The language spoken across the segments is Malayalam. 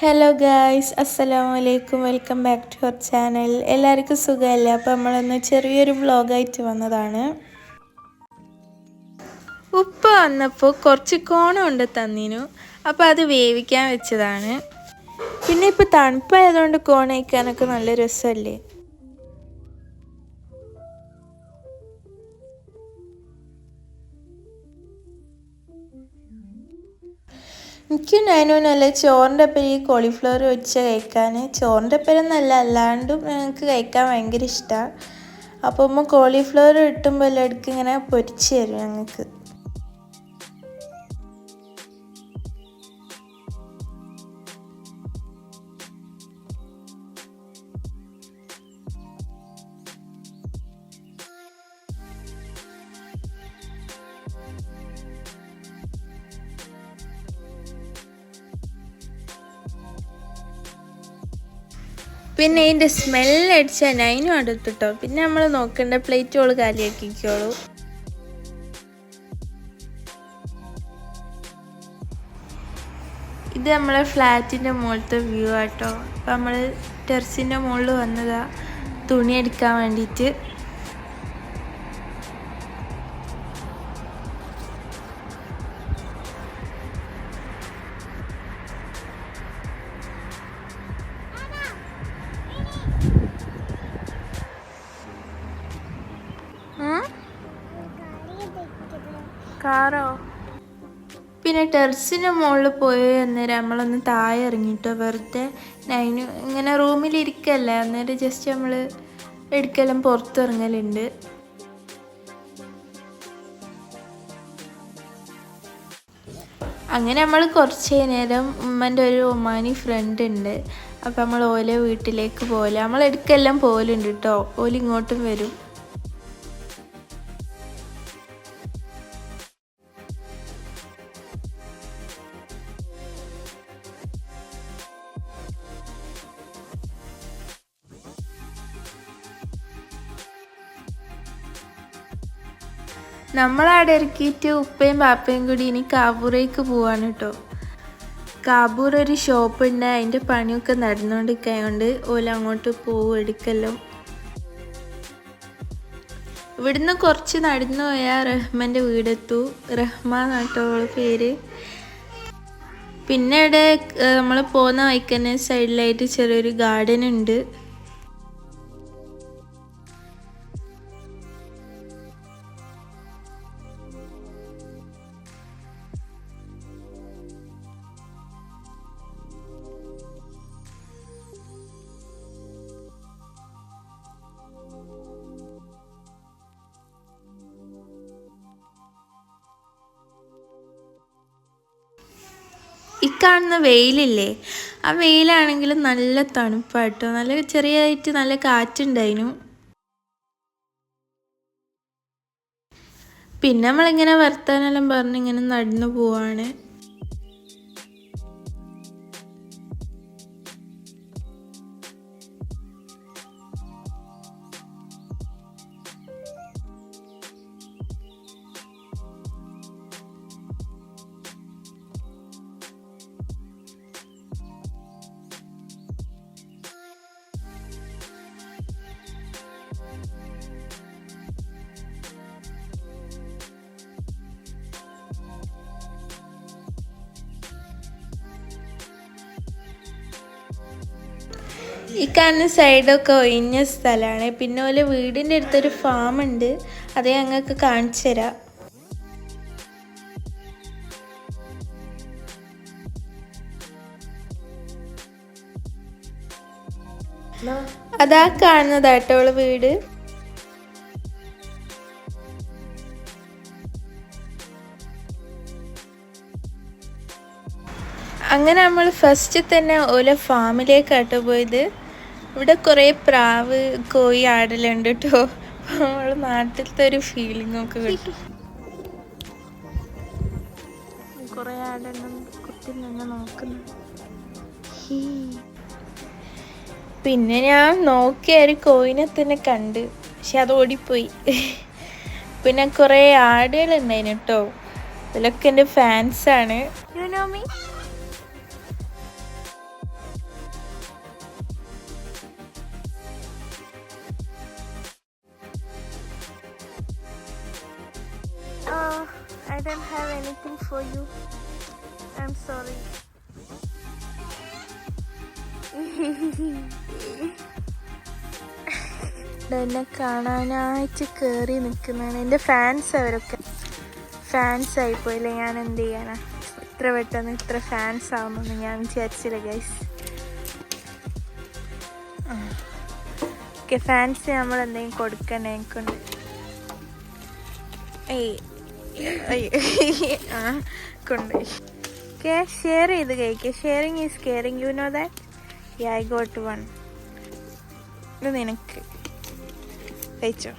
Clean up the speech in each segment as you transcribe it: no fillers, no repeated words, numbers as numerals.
ഹലോ ഗായ്സ്, അസ്സലാമു അലൈക്കും. Welcome back to our channel. എല്ലാവർക്കും സുഖമല്ലേ? അപ്പോൾ നമ്മളൊന്ന് ചെറിയൊരു വ്ളോഗായിട്ട് വന്നതാണ്. ഉപ്പ വന്നപ്പോൾ കുറച്ച് കോണം കൊണ്ട് തന്നിനു, അപ്പോൾ അത് വേവിക്കാൻ വെച്ചതാണ്. പിന്നെ ഇപ്പോൾ തണുപ്പായതുകൊണ്ട് കോൺ കഴിക്കാനൊക്കെ നല്ല രസമല്ലേ. എനിക്കും ഞാനും നല്ല ചോറിൻ്റെ ഒപ്പം ഈ കോളിഫ്ലവർ വെച്ച് കഴിക്കാൻ. ചോറിൻ്റെ ഒപ്പം നല്ല അല്ലാണ്ടും എനിക്ക് കഴിക്കാൻ ഭയങ്കര ഇഷ്ടമാണ്. അപ്പോൾ ഉമ്മ കോളിഫ്ലവർ കിട്ടുമ്പോൾ എല്ലാം ഇടയ്ക്ക് ഇങ്ങനെ പൊരിച്ച് തരും ഞങ്ങൾക്ക്. പിന്നെ ഇതിൻ്റെ സ്മെല്ലടിച്ചാൽ അതിനും അടുത്തിട്ടോ. പിന്നെ നമ്മൾ നോക്കേണ്ട പ്ലേറ്റോള് കാലിയാക്കിക്കോളൂ. ഇത് നമ്മളെ ഫ്ലാറ്റിൻ്റെ മുകളിലത്തെ വ്യൂ ആട്ടോ. അപ്പം നമ്മൾ ടെറസിൻ്റെ മുകളിൽ വന്നതാ തുണി എടുക്കാൻ വേണ്ടിയിട്ട്. കാറോ? പിന്നെ ടെറസിൻ്റെ മുകളിൽ പോയി അന്നേരം നമ്മളൊന്ന് താഴെ ഇറങ്ങിട്ടോ. വെറുതെ നൈന് ഇങ്ങനെ റൂമിലിരിക്കല്ലേ, അന്നേരം ജസ്റ്റ് നമ്മൾ എടുക്കെല്ലാം പുറത്തിറങ്ങലുണ്ട്. അങ്ങനെ നമ്മൾ കുറച്ച് നേരം ഉമ്മൻ്റെ ഒരു ഒമാനി ഫ്രണ്ട് ഉണ്ട്, അപ്പം നമ്മൾ ഓലെ വീട്ടിലേക്ക് പോലെ നമ്മൾ എടുക്കെല്ലാം പോലുണ്ട് കേട്ടോ. ഓല് ഇങ്ങോട്ടും വരും. നമ്മളവിടെ ഇറക്കിയിട്ട് ഉപ്പയും ബാപ്പയും കൂടി ഇനി കാബൂറേക്ക് പോവാണ് കേട്ടോ. കാബൂർ ഒരു ഷോപ്പുണ്ട്, അതിൻ്റെ പണിയൊക്കെ നടന്നുകൊണ്ടിരിക്കായതുകൊണ്ട് ഓല അങ്ങോട്ട് പോവും എടുക്കല്ലോ. ഇവിടുന്ന് കുറച്ച് നടന്നു പോയാൽ റഹ്മാൻ്റെ വീടെത്തു. റഹ്മാൻ കേട്ടോ അവളുടെ പേര്. പിന്നെ ഇവിടെ നമ്മൾ പോകുന്ന വഴിക്കന്നെ സൈഡിലായിട്ട് ചെറിയൊരു ഗാർഡൻ ഉണ്ട്. ഈ കാണുന്ന വെയിലില്ലേ, ആ വെയിലാണെങ്കിലും നല്ല തണുപ്പാട്ടോ. നല്ല ചെറിയതായിട്ട് നല്ല കാറ്റുണ്ടായിരുന്നു. പിന്നെ നമ്മളിങ്ങനെ വർത്താനെല്ലാം പറഞ്ഞിങ്ങനെ നടന്നു പോവാണ്. ഈ കാണുന്ന സൈഡൊക്കെ ഒഴിഞ്ഞ സ്ഥലമാണ്. പിന്നെ ഓലെ വീടിൻ്റെ അടുത്തൊരു ഫാം ഉണ്ട്, അത് ഞങ്ങൾക്ക് കാണിച്ചു തരാം. അതാ കാണുന്നതാട്ടോ ഓളെ വീട്. അങ്ങനെ നമ്മൾ ഫസ്റ്റ് തന്നെ ഓല ഫാമിലേക്കാട്ടോ പോയത്. ഇവിടെ കുറേ പ്രാവ്, കോഴി, ആടെല്ലാം കേട്ടോ. നമ്മൾ നാട്ടിലത്തെ ഒരു ഫീലിംഗൊക്കെ കിട്ടും. കുറേ ആടെല്ലാം കുത്തി നിന്ന് നോക്കുന്നു. പിന്നെ ഞാൻ നോക്കിയ ഒരു കോഴിനെ തന്നെ കണ്ട്, പക്ഷെ അത് ഓടിപ്പോയി. പിന്നെ കുറേ ആടുകളുണ്ടായിരുന്നു കേട്ടോ. ഇതിലൊക്കെ എൻ്റെ ഫാൻസാണ്. You know me. I don't have anything for you. I'm sorry. എന്നെ കാണാനായിട്ട് കയറി നിൽക്കുന്നതാണ് എൻ്റെ ഫാൻസ്. അവരൊക്കെ ഫാൻസ് ആയിപ്പോയില്ലേ, ഞാൻ എന്ത് ചെയ്യാനാ? ഇത്ര പെട്ടെന്ന് ഇത്ര ഫാൻസ് ആവുമെന്ന് ഞാൻ വിചാരിച്ചില്ല ഗൈസ്. ഓക്കെ, ഫാൻസ് നമ്മൾ എന്തെങ്കിലും കൊടുക്കണേ കൊണ്ട്. കൊണ്ടുപോയി. ഓക്കെ, ഷെയർ ചെയ്ത് കഴിക്കുക. Sharing is caring, you know that. I got one. ഇത് നിനക്ക് കഴിച്ചോ.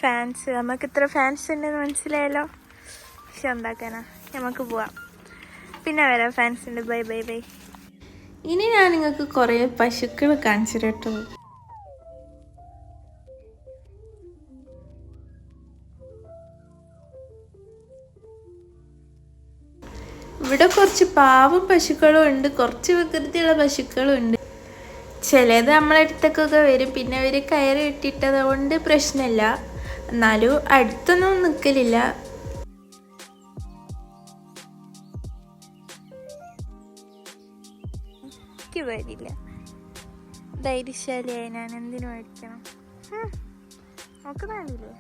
ഫാൻസ്, നമുക്ക് ഇത്ര ഫാൻസ് ഉണ്ടെന്ന് മനസ്സിലായല്ലോ. പക്ഷെ എന്താക്കാനാ, നമുക്ക് പോവാം. പിന്നെ വരാം ഫാൻസ് ഉണ്ട്. Bye bye bye. ഇനി ഞാൻ നിങ്ങൾക്ക് കുറേ പശുക്കൾ കാണിച്ചു കേട്ടോ. ഇവിടെ കുറച്ച് പാവം പശുക്കളും ഉണ്ട്, കുറച്ച് വികൃതിയുള്ള പശുക്കളും ഉണ്ട്. ചിലത് നമ്മളെ അടുത്തൊക്കെ വരും, പിന്നെ അവർ കയറി ഇട്ടിട്ടത് കൊണ്ട് പ്രശ്നമില്ല. എന്നാലും അടുത്തൊന്നും നിൽക്കലില്ല. എനിക്ക് വരില്ല, ധൈര്യശാലിയായി ഞാൻ എന്തിനു മേടിക്കണം? നോക്കുന്നില്ലേ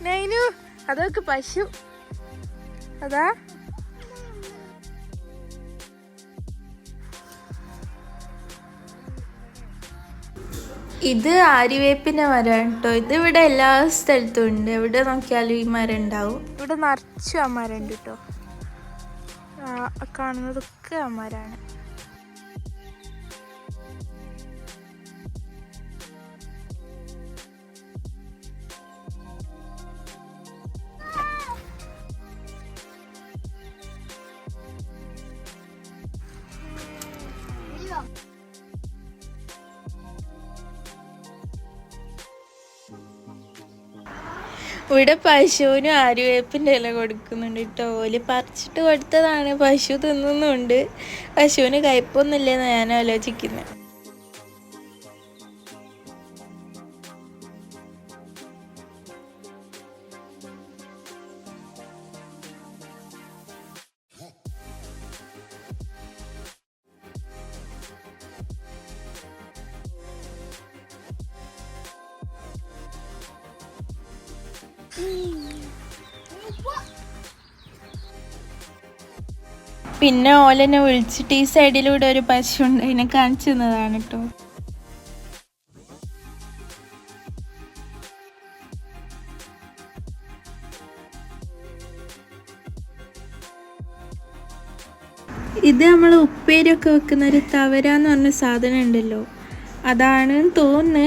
നൈനു, അതൊക്കെ പശു. അതാ ഇത് ആര്യവേപ്പിൻ്റെ മരമാണ് കേട്ടോ. ഇത് ഇവിടെ എല്ലാ സ്ഥലത്തും ഉണ്ട്, എവിടെ നോക്കിയാലും ഈ മരം ഉണ്ടാവും. ഇവിടെ നിറച്ചും ആ മരം ഉണ്ട് കേട്ടോ. കാണുന്നതൊക്കെ ആ മരമാണ്. ഇവിടെ പശുവിന് ആര്യവേപ്പിൻ്റെ ഇല കൊടുക്കുന്നുണ്ട് കേട്ടോ. ഓല് പറിച്ചിട്ട് കൊടുത്തതാണ്, പശു തിന്നുന്നുണ്ട്. പശുവിന് കയ്പൊന്നുമില്ലെന്ന് ഞാൻ ആലോചിക്കുന്നത്. പിന്നെ ഓലെന്നെ വിളിച്ചിട്ട് ഈ സൈഡിലൂടെ ഒരു പശു ഉണ്ട്, അതിനെ കാണിച്ചു തന്നതാണ് കേട്ടോ. ഇത് നമ്മൾ ഉപ്പേരിയൊക്കെ വെക്കുന്ന ഒരു തവരാന്ന് പറഞ്ഞ സാധനം ഉണ്ടല്ലോ, അതാണ് തോന്നുന്നു.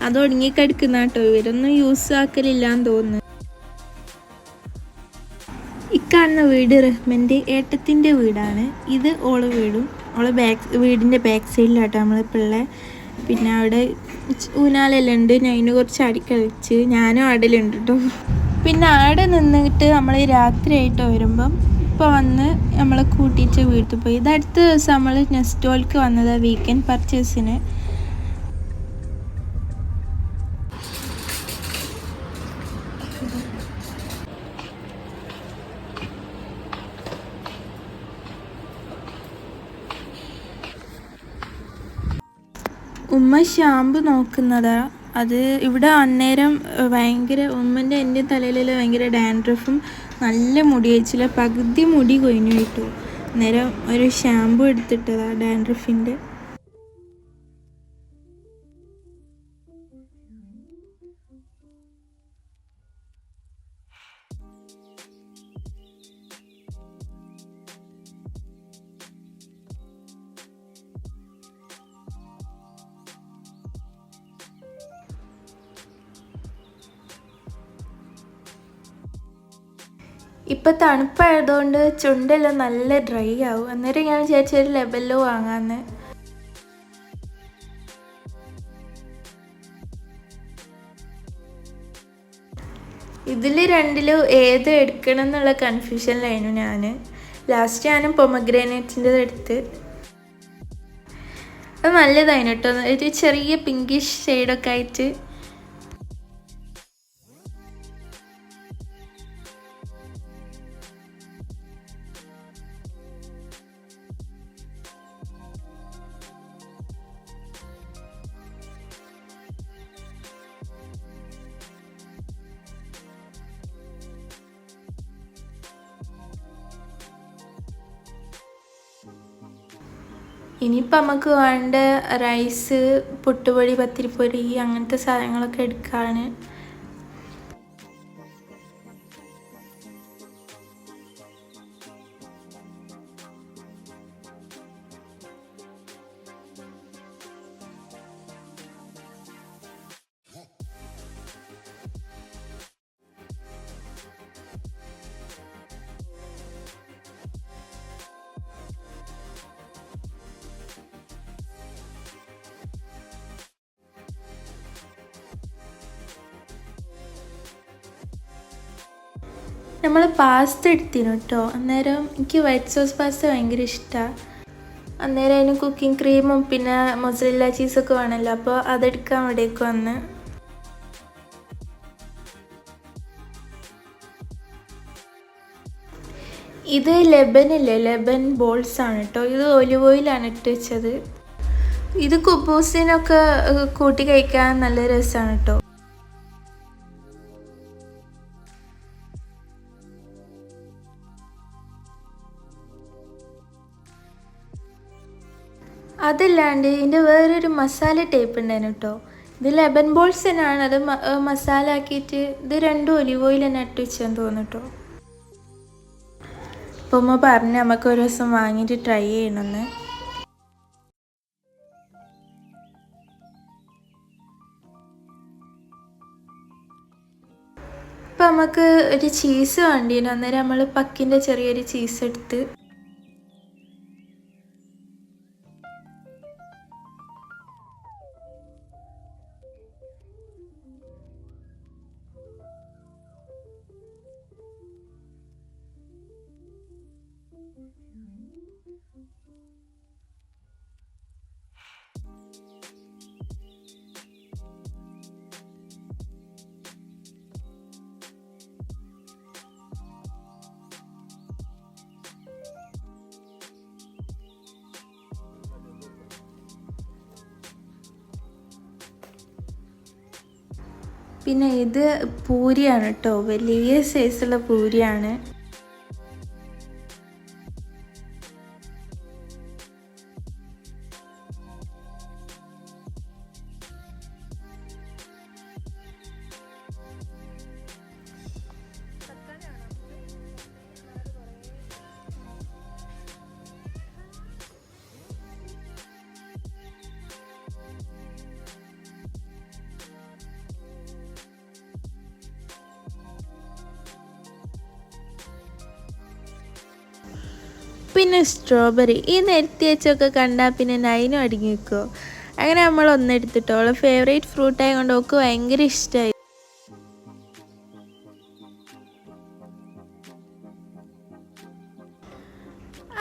അത് ഒടുങ്ങിക്കിടക്കുന്ന കേട്ടോ, ഇവരൊന്നും യൂസ് ആക്കലില്ലാന്ന് തോന്നുന്നു. ഇക്കാണുന്ന വീട് റഹ്മൻ്റെ ഏട്ടത്തിൻ്റെ വീടാണ്. ഇത് ഓളെ വീടും, ഓളെ വീടിൻ്റെ ബാക്ക് സൈഡിലാട്ടോ നമ്മളിപ്പോൾ ഉള്ളത്. പിന്നെ അവിടെ ഊനാലെല്ലാം ഉണ്ട്, ഞാൻ കുറച്ച് അടിക്കളിച്ച് ഞാനും ആടലുണ്ട് കേട്ടോ. പിന്നെ ആടെ നിന്നിട്ട് നമ്മൾ രാത്രിയായിട്ട് വരുമ്പം ഇപ്പോൾ വന്ന് നമ്മളെ കൂട്ടിയിട്ട് വീട്ടിൽ പോയി. ഇത് അടുത്ത ദിവസം നമ്മൾ നെസ്റ്റോൾക്ക് വന്നതാണ് വീക്കെൻഡ് പർച്ചേസിന്. ഉമ്മ ഷാമ്പു നോക്കുന്നതാ. അത് ഇവിടെ അന്നേരം ഭയങ്കര ഉമ്മൻ്റെ എൻ്റെ തലയിൽ ഭയങ്കര ഡാൻഡ്രഫും നല്ല മുടി വെച്ചില്ല, പകുതി മുടി കൊഴിഞ്ഞു കിട്ടു. അന്നേരം ഒരു ഷാമ്പു എടുത്തിട്ടതാ ഡാൻഡ്രഫിൻ്റെ. ഇപ്പം തണുപ്പായതുകൊണ്ട് ചുണ്ടെല്ലാം നല്ല ഡ്രൈ ആവും. അന്നേരം ഞാൻ വിചാരിച്ചൊരു ലെബല്ലോ വാങ്ങാമെന്ന്. ഇതിൽ രണ്ടിലും ഏത് എടുക്കണം എന്നുള്ള കൺഫ്യൂഷനിലായിരുന്നു ഞാൻ. ലാസ്റ്റ് ഞാനും പൊമഗ്രാനേറ്റിൻ്റെ എടുത്ത്. അത് നല്ലതായിരുന്നു കേട്ടോ, ഒരു ചെറിയ പിങ്കിഷ് ഷെയ്ഡൊക്കെ ആയിട്ട്. ഇനിയിപ്പോൾ നമുക്ക് വേണ്ട റൈസ്, പുട്ടുപൊടി, പത്തിരിപ്പൊടി അങ്ങനത്തെ സാധനങ്ങളൊക്കെ എടുക്കാണ്. നമ്മൾ പാസ്ത എടുത്തിരുന്നു കേട്ടോ. അന്നേരം എനിക്ക് വൈറ്റ് സോസ് പാസ്ത ഭയങ്കര ഇഷ്ടമാണ്. അന്നേരം അതിന് കുക്കിംഗ് ക്രീമും പിന്നെ മൊസറല്ല ചീസൊക്കെ വേണമല്ലോ, അപ്പോൾ അതെടുക്കാൻ ഇവിടേക്ക് വന്ന്. ഇത് ലെബനില്ലേ, ലെബൻ ബോൾസ് ആണ് കേട്ടോ. ഇത് ഒലിവ് ഓയിലാണ് ഇട്ട് വെച്ചത്. ഇത് കുബൂസിനൊക്കെ കൂട്ടി കഴിക്കാൻ നല്ല രസമാണ് കേട്ടോ. അതല്ലാണ്ട് ഇതിൻ്റെ വേറൊരു മസാല ടൈപ്പ് ഉണ്ടായിരുന്നു കേട്ടോ. ഇത് ലെബൻ ബോൾസ് തന്നെയാണ്, അത് മസാല ആക്കിയിട്ട് ഇത് രണ്ടും ഒലിവ് ഓയിൽ തന്നെ ഇട്ട് വെച്ചെന്ന് തോന്നുന്നു കേട്ടോ. അപ്പോൾ ഉമ്മ പറഞ്ഞ് നമുക്ക് ഒരു ദിവസം വാങ്ങിയിട്ട് ട്രൈ ചെയ്യണമെന്ന്. ഇപ്പം നമുക്ക് ഒരു ചീസ് വേണ്ടിയിരുന്നു. അന്നേരം നമ്മൾ പക്കിൻ്റെ ചെറിയൊരു ചീസ് എടുത്ത് പിന്നെ ഇത് പൂരിയാണ് കേട്ടോ, വലിയ സൈസുള്ള പൂരിയാണ്. പിന്നെ സ്ട്രോബെറി ഈ നെരുത്തി വെച്ചൊക്കെ കണ്ടാൽ പിന്നെ നൈനും അടങ്ങി വെക്കുമോ. അങ്ങനെ നമ്മൾ ഒന്നെടുത്തിട്ടോ, അവളെ ഫേവറേറ്റ് ഫ്രൂട്ടായത് കൊണ്ട് അവൾക്ക് ഭയങ്കര ഇഷ്ടമായി.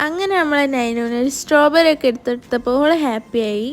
അങ്ങനെ നമ്മളെ നൈനൂന് ഒരു സ്ട്രോബെറി ഒക്കെ എടുത്തെടുത്തപ്പോൾ അവൾ ഹാപ്പിയായി.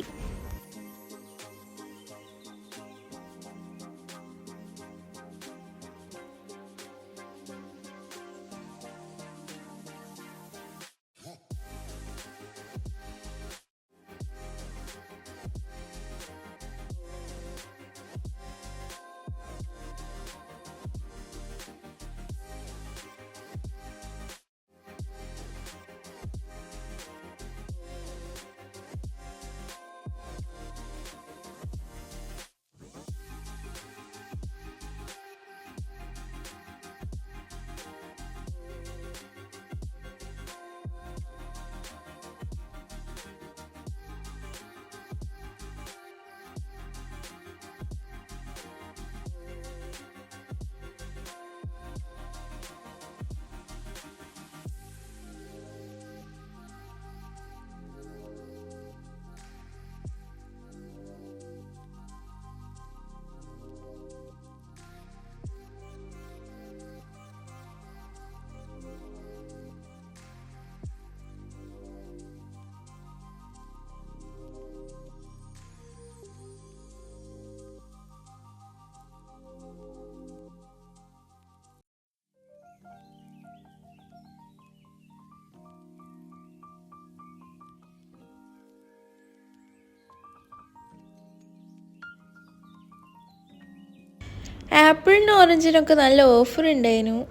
ആപ്പിളിനും ഓറഞ്ചിനൊക്കെ നല്ല ഓഫർ ഉണ്ടായിരുന്നു.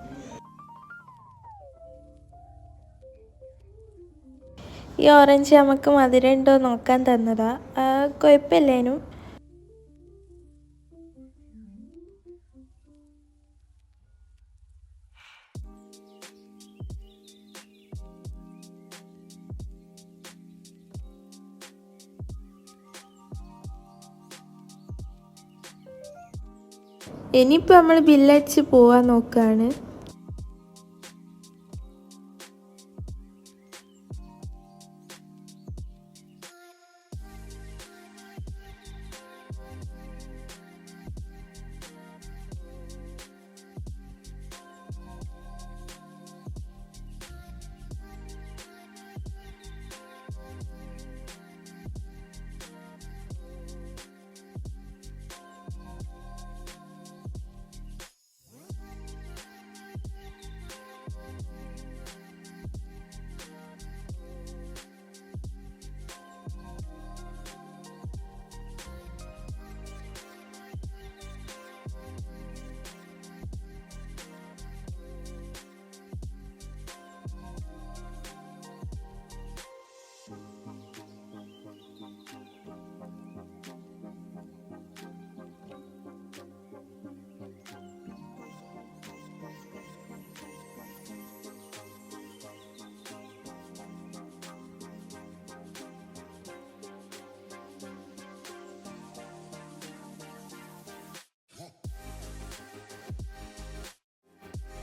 ഈ ഓറഞ്ച് നമുക്ക് മധുരം ഉണ്ടോ നോക്കാൻ തന്നതാ. കുഴപ്പമില്ലേനു. ഇനിയിപ്പോൾ നമ്മൾ ബില്ലടിച്ച് പോവാൻ നോക്കുകയാണ്.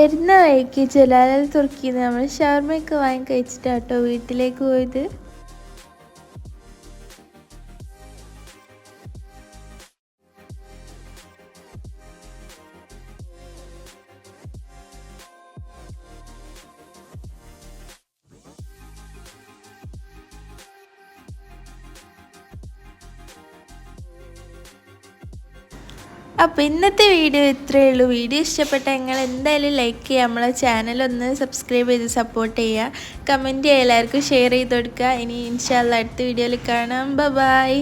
വരുന്ന വഴിക്ക് ജലാൽ തുർക്കിന്ന് നമ്മൾ ഷവർമയൊക്കെ വാങ്ങി കഴിച്ചിട്ടാട്ടോ വീട്ടിലേക്ക് പോയത്. അപ്പോൾ ഇന്നത്തെ വീഡിയോ ഇത്രയേ ഉള്ളൂ. വീഡിയോ ഇഷ്ടപ്പെട്ടാൽ നിങ്ങൾ എന്തായാലും ലൈക്ക് ചെയ്യുക, നമ്മളെ ചാനലൊന്ന് സബ്സ്ക്രൈബ് ചെയ്ത് സപ്പോർട്ട് ചെയ്യുക, കമൻറ്റ് ചെയ്യുക, എല്ലാവർക്കും ഷെയർ ചെയ്ത് കൊടുക്കുക. ഇനി ഇൻഷാ അല്ലാഹ് അടുത്ത വീഡിയോയിൽ കാണാം. ബൈ.